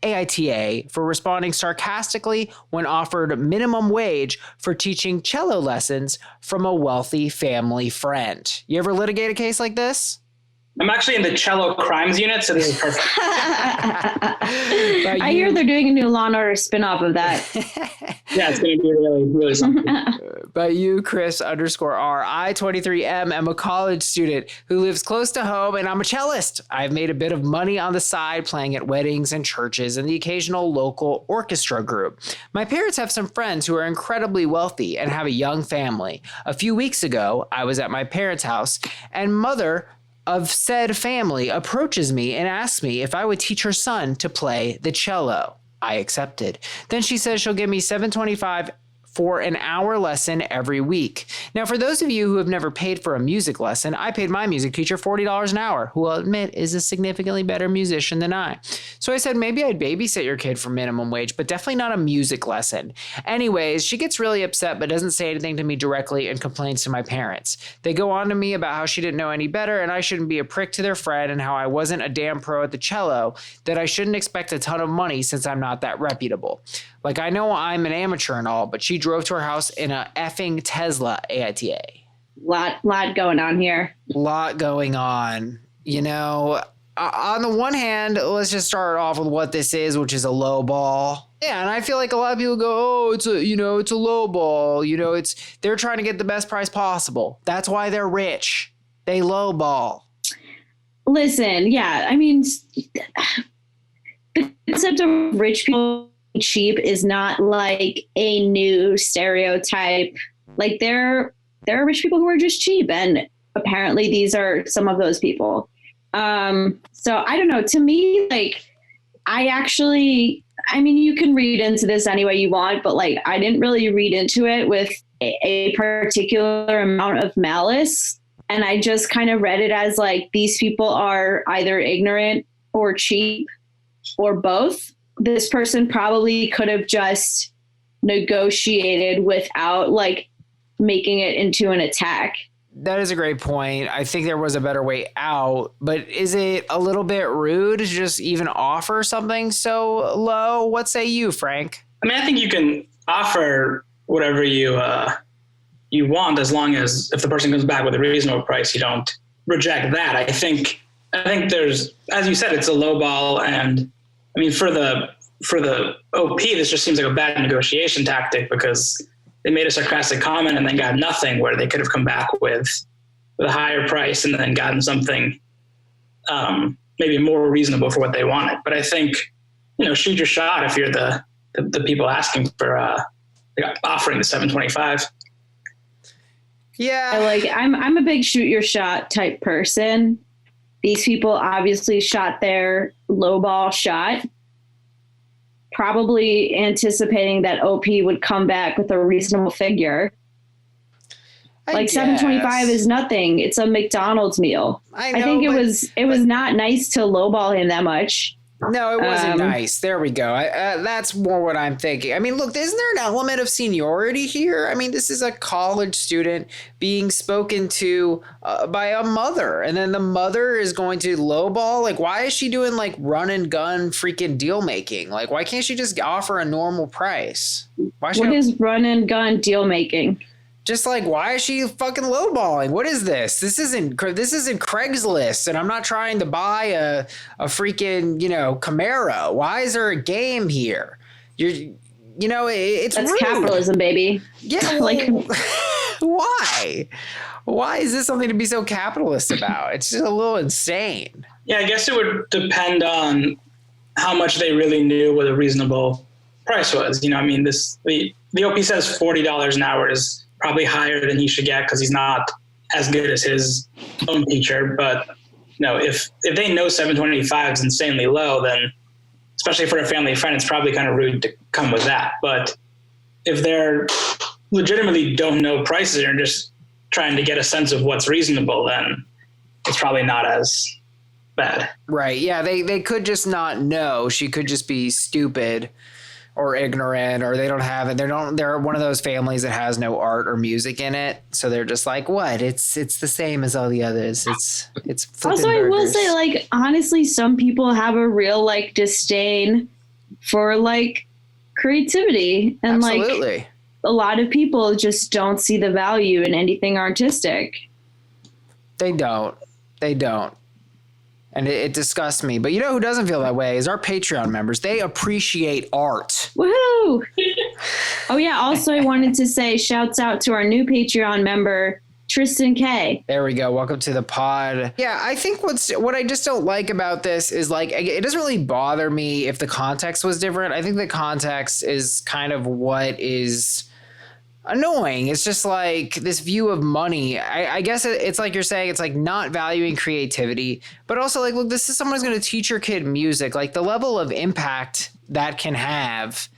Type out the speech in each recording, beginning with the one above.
AITA for responding sarcastically when offered minimum wage for teaching cello lessons from a wealthy family friend. You ever litigate a case like this? I'm actually in the cello crimes unit, so this is perfect. I hear they're doing a new Law and Order spinoff of that. Yeah, it's going to be really, really something. But you, Chris _R, I, 23M, am a college student who lives close to home, and I'm a cellist. I've made a bit of money on the side playing at weddings and churches and the occasional local orchestra group. My parents have some friends who are incredibly wealthy and have a young family. A few weeks ago, I was at my parents' house, and mother of said family approaches me and asks me if I would teach her son to play the cello. I accepted. Then she says she'll give me $7.25 for an hour lesson every week. Now, for those of you who have never paid for a music lesson, I paid my music teacher $40 an hour, who I'll admit is a significantly better musician than I. So I said, maybe I'd babysit your kid for minimum wage, but definitely not a music lesson. Anyways, she gets really upset, but doesn't say anything to me directly and complains to my parents. They go on to me about how she didn't know any better and I shouldn't be a prick to their friend and how I wasn't a damn pro at the cello, that I shouldn't expect a ton of money since I'm not that reputable. Like, I know I'm an amateur and all, but she drove to her house in a effing Tesla AITA. Lot going on here. Lot going on. You know, on the one hand, let's just start off with what this is, which is a low ball. Yeah, and I feel like a lot of people go, oh, it's a low ball. You know, they're trying to get the best price possible. That's why they're rich. They low ball. Listen, yeah, I mean, the concept of rich people cheap is not like a new stereotype. Like there are rich people who are just cheap, and apparently these are some of those people. So I don't know. To me, like, I mean, you can read into this any way you want, but like, I didn't really read into it with a particular amount of malice. And I just kind of read it as like, these people are either ignorant or cheap or both. This person probably could have just negotiated without like making it into an attack. That is a great point. I think there was a better way out, but is it a little bit rude to just even offer something so low? What say you, Frank? I mean, I think you can offer whatever you want, as long as if the person comes back with a reasonable price, you don't reject that. I think there's, as you said, it's a low ball, and I mean, for the OP, this just seems like a bad negotiation tactic because they made a sarcastic comment and then got nothing, where they could have come back with a higher price and then gotten something maybe more reasonable for what they wanted. But I think, shoot your shot if you're the people asking for offering the $7.25. Yeah, I'm a big shoot your shot type person. These people obviously shot their lowball shot, probably anticipating that OP would come back with a reasonable figure. Like $7.25 is nothing. It's a McDonald's meal. I think it was not nice to lowball him that much. No, it wasn't nice. There we go. That's more what I'm thinking. I mean, look, isn't there an element of seniority here? I mean, this is a college student being spoken to by a mother, and then the mother is going to lowball. Like, why is she doing like run and gun freaking deal making? Like, why can't she just offer a normal price? What is run and gun deal making? Just like, why is she fucking lowballing? What is this? This isn't Craigslist, and I'm not trying to buy a freaking, Camaro. Why is there a game here? It's That's rude. Capitalism, baby. Yeah, like, why? Why is this something to be so capitalist about? It's just a little insane. Yeah, I guess it would depend on how much they really knew what a reasonable price was. The OP says $40 an hour is probably higher than he should get because he's not as good as his own teacher. But if they know $7.25 is insanely low, then especially for a family friend, it's probably kind of rude to come with that. But if they're legitimately don't know prices and are just trying to get a sense of what's reasonable, then it's probably not as bad. Right. Yeah. They could just not know. She could just be stupid or ignorant, or they don't have it. They're one of those families that has no art or music in it. So they're just like, what? It's the same as all the others. It's also, I will say, like, honestly, some people have a real like disdain for like creativity. And Absolutely. like a lot of people just don't see the value in anything artistic. They don't. And it disgusts me. But you know who doesn't feel that way is our Patreon members. They appreciate art. Woohoo! Oh, yeah. Also, I wanted to say shouts out to our new Patreon member, Tristan K. There we go. Welcome to the pod. Yeah, I think what I just don't like about this is like, it doesn't really bother me if the context was different. I think the context is kind of what is annoying. It's just like this view of money. I guess it's like you're saying, it's like not valuing creativity, but also like, look, this is someone who's going to teach your kid music. Like the level of impact that can have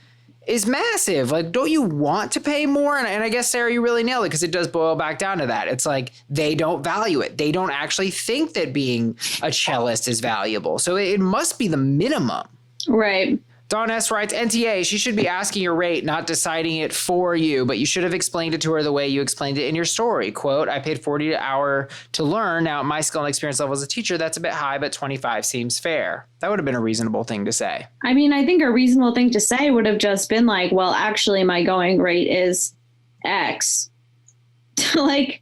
is massive. Like, don't you want to pay more? And I guess, Sarah, you really nailed it because it does boil back down to that. It's like they don't value it. They don't actually think that being a cellist is valuable. So it must be the minimum. Right. Don S. writes, NTA, she should be asking your rate, not deciding it for you, but you should have explained it to her the way you explained it in your story. Quote, I paid $40 an hour to learn. Now, at my skill and experience level as a teacher, that's a bit high, but 25 seems fair. That would have been a reasonable thing to say. I mean, I think a reasonable thing to say would have just been like, well, actually, my going rate is X. Like,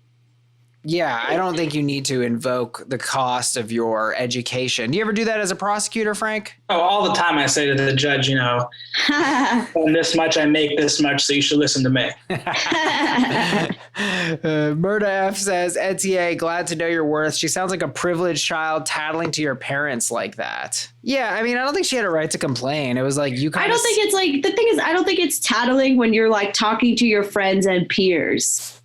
yeah, I don't think you need to invoke the cost of your education. Do you ever do that as a prosecutor, Frank? Oh, all the time I say to the judge, you know, on this much, I make this much, so you should listen to me. Murda F says, NTA, glad to know your worth. She sounds like a privileged child tattling to your parents like that. Yeah, I mean, I don't think she had a right to complain. It was like, you kind I don't think it's like, the thing is, I don't think it's tattling when you're like talking to your friends and peers.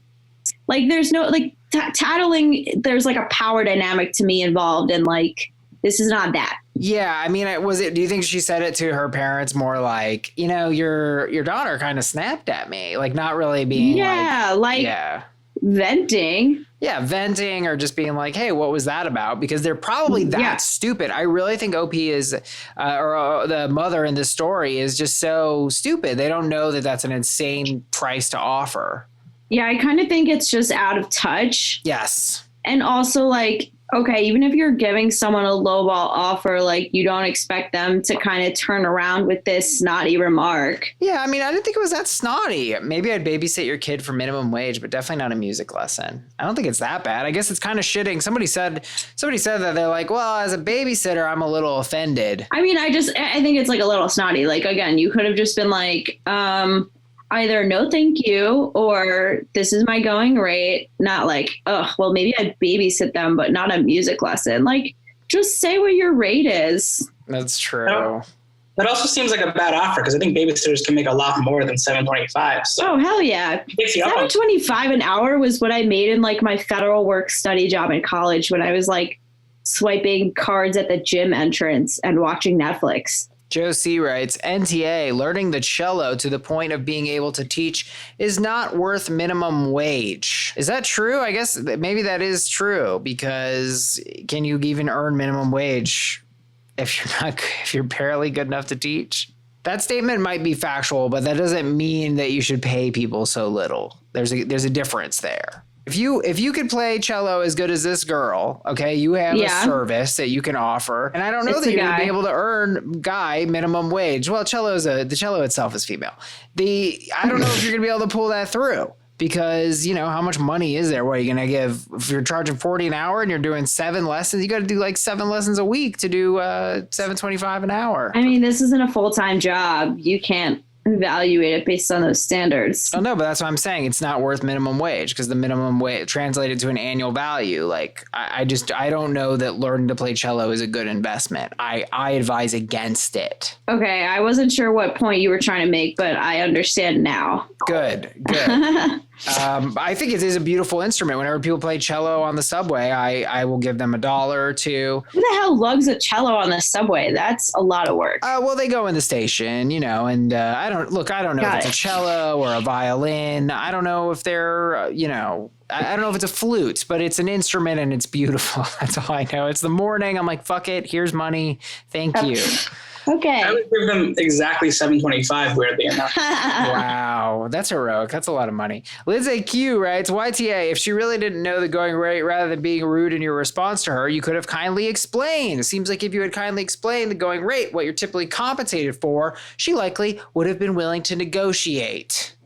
Like, there's no, like, tattling, there's like a power dynamic to me involved, and like, this is not that. Yeah, I mean, do you think she said it to her parents more like, you know, your daughter kind of snapped at me, like not really being venting. Yeah, venting or just being like, hey, what was that about? Because they're probably that stupid. I really think OP is, or the mother in this story is just so stupid. They don't know that that's an insane price to offer. Yeah, I kind of think it's just out of touch. Yes. And also, like, okay, even if you're giving someone a lowball offer, like, you don't expect them to kind of turn around with this snotty remark. Yeah, I mean, I didn't think it was that snotty. Maybe I'd babysit your kid for minimum wage, but definitely not a music lesson. I don't think it's that bad. I guess it's kind of shitting. Somebody said that they're like, well, as a babysitter, I'm a little offended. I mean, I think it's like a little snotty. Like, again, you could have just been like, either no thank you or this is my going rate, not like, oh, well, maybe I'd babysit them, but not a music lesson. Like, just say what your rate is. That's true. That also seems like a bad offer because I think babysitters can make a lot more than $7.25. So oh, hell yeah. $7.25 an hour was what I made in like my federal work study job in college when I was like swiping cards at the gym entrance and watching Netflix. Joe C. writes, NTA, learning the cello to the point of being able to teach is not worth minimum wage. Is that true? I guess maybe that is true because can you even earn minimum wage if you're barely good enough to teach? That statement might be factual, but that doesn't mean that you should pay people so little. There's a difference there. If you could play cello as good as this girl, okay, you have a service that you can offer, and I don't know that you're going to be able to earn minimum wage. Well, the cello itself is female. I don't know if you're going to be able to pull that through because you know how much money is there? What are you going to give? If you're charging $40 an hour and you're doing 7 lessons, you got to do like 7 lessons a week to do $7.25 an hour. I mean, this isn't a full-time job. You can't evaluate it based on those standards. Oh no, but that's what I'm saying. It's not worth minimum wage because the minimum wage translated to an annual value. Like I don't know that learning to play cello is a good investment. I advise against it. Okay, I wasn't sure what point you were trying to make, but I understand now. Good. I think it is a beautiful instrument. Whenever people play cello on the subway, I will give them $1 or $2. Who the hell lugs a cello on the subway? That's a lot of work. Well, they go in the station, you know, and I don't know if it's a cello or a violin. I don't know if they're, I don't know if it's a flute, but it's an instrument and it's beautiful. That's all I know. It's the morning. I'm like, fuck it. Here's money. Thank you. Okay. I would give them exactly $7.25, weirdly enough. Wow, that's heroic. That's a lot of money. Lindsay Q writes, YTA, if she really didn't know the going rate, rather than being rude in your response to her, you could have kindly explained. It seems like if you had kindly explained the going rate, what you're typically compensated for, she likely would have been willing to negotiate.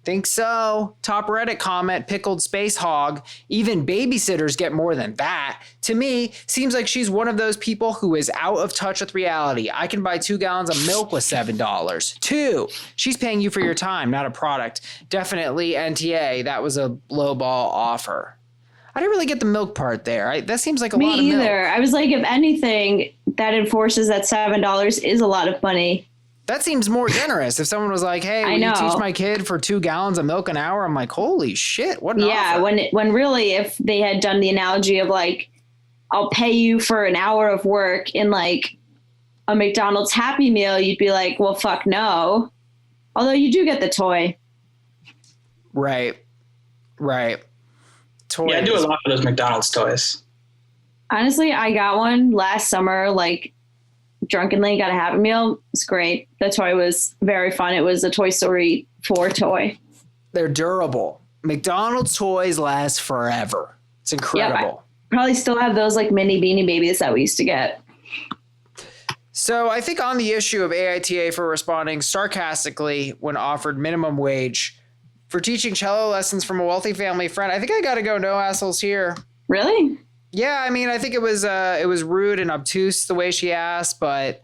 Think so. Top Reddit comment, pickled space hog. Even babysitters get more than that. To me, seems like she's one of those people who is out of touch with reality. I can buy 2 gallons of milk with $7. 2, she's paying you for your time, not a product. Definitely NTA. That was a lowball offer. I didn't really get the milk part there. That seems like a lot of milk. Me either. I was like, if anything, that enforces that $7 is a lot of money. That seems more generous. If someone was like, hey, will you teach my kid for 2 gallons of milk an hour? I'm like, holy shit, what an offer. when really if they had done the analogy of like, I'll pay you for an hour of work in like a McDonald's Happy Meal, you'd be like, well, fuck no. Although you do get the toy. Right. Toys. Yeah, I do a lot of those McDonald's toys. Honestly, I got one last summer, like, drunkenly got a Happy Meal. It's great. The toy was very fun. It was a Toy Story 4 toy. They're durable. McDonald's toys last forever. It's incredible. Yep, I probably still have those like mini Beanie Babies that we used to get. So I think on the issue of AITA for responding sarcastically when offered minimum wage for teaching cello lessons from a wealthy family friend, I think I got to go no assholes here. Really? Yeah, I mean, I think it was rude and obtuse the way she asked, but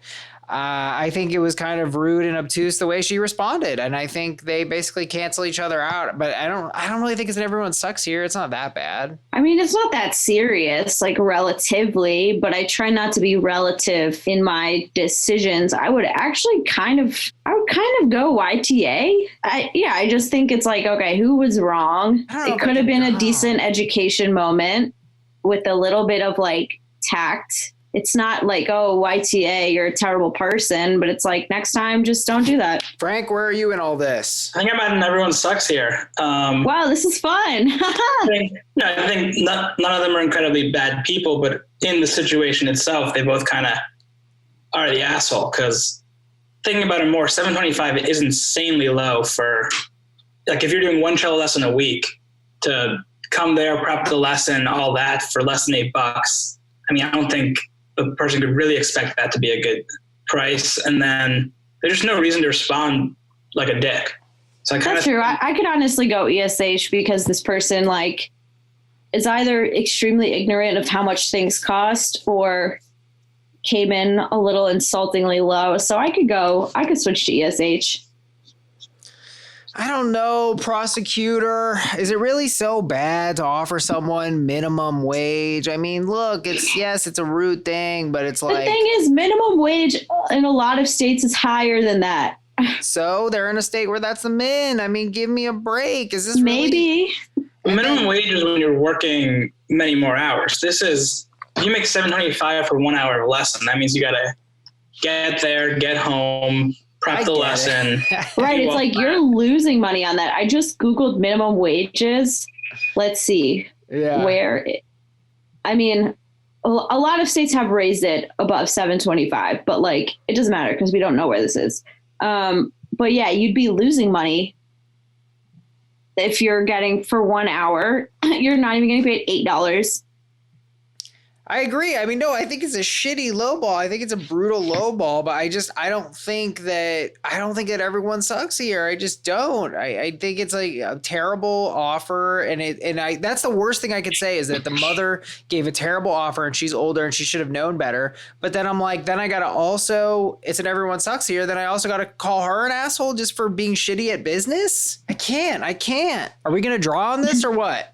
I think it was kind of rude and obtuse the way she responded, and I think they basically cancel each other out. But I don't really think it's that everyone sucks here. It's not that bad. I mean, it's not that serious, like relatively, but I try not to be relative in my decisions. I would kind of go YTA. I just think it's like, okay, who was wrong? It could have been a decent education moment with a little bit of like tact. It's not like, oh, YTA, you're a terrible person, but it's like, next time, just don't do that. Frank, where are you in all this? I think I'm at everyone sucks here. Wow, this is fun. I think none of them are incredibly bad people, but in the situation itself, they both kind of are the asshole. Because thinking about it more, $7.25 is insanely low for, like, if you're doing one cello lesson a week to come there, prep the lesson, all that for less than $8. I mean, I don't think a person could really expect that to be a good price. And then there's just no reason to respond like a dick. So That's true. I could honestly go ESH because this person like is either extremely ignorant of how much things cost or came in a little insultingly low. So I could switch to ESH. I don't know, prosecutor. Is it really so bad to offer someone minimum wage? I mean, look, it's a rude thing, but it's like... The thing is, minimum wage in a lot of states is higher than that. So they're in a state where that's the min. I mean, give me a break. Is this maybe? Minimum wage is when you're working many more hours. This is, you make $7.25 for 1 hour of a lesson. That means you got to get there, get home, prep the lesson. Right. It's like you're losing money on that. I just Googled minimum wages. Let's see I mean, a lot of states have raised it above $7.25, but like, it doesn't matter because we don't know where this is. But yeah, you'd be losing money if you're getting for 1 hour, you're not even getting paid $8. I agree. I mean, no, I think it's a shitty lowball. I think it's a brutal lowball, but I don't think that everyone sucks here. I just don't. I think it's like a terrible offer, and that's the worst thing I could say is that the mother gave a terrible offer and she's older and she should have known better. But then I'm like, then I gotta also, it's an everyone sucks here. Then I also gotta call her an asshole just for being shitty at business. I can't. Are we gonna draw on this or what?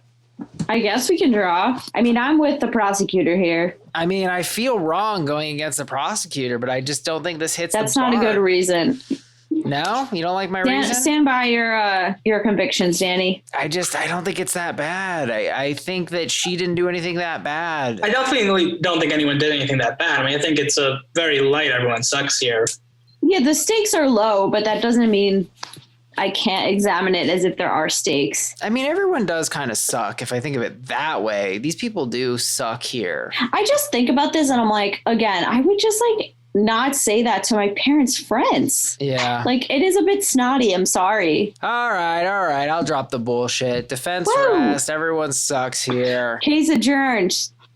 I guess we can draw. I mean, I'm with the prosecutor here. I mean, I feel wrong going against the prosecutor, but I just don't think this hits That's the bar. Not a good reason. No? You don't like my reason? Stand by your convictions, Danny. I don't think it's that bad. I think that she didn't do anything that bad. I definitely don't think anyone did anything that bad. I mean, I think it's a very light everyone sucks here. Yeah, the stakes are low, but that doesn't mean I can't examine it as if there are stakes. I mean, everyone does kind of suck if I think of it that way. These people do suck here. I just think about this and I'm like, again, I would just like not say that to my parents' friends. Yeah. Like, it is a bit snotty. I'm sorry. All right. I'll drop the bullshit. Defense Woo! rest. Everyone sucks here. Case adjourned.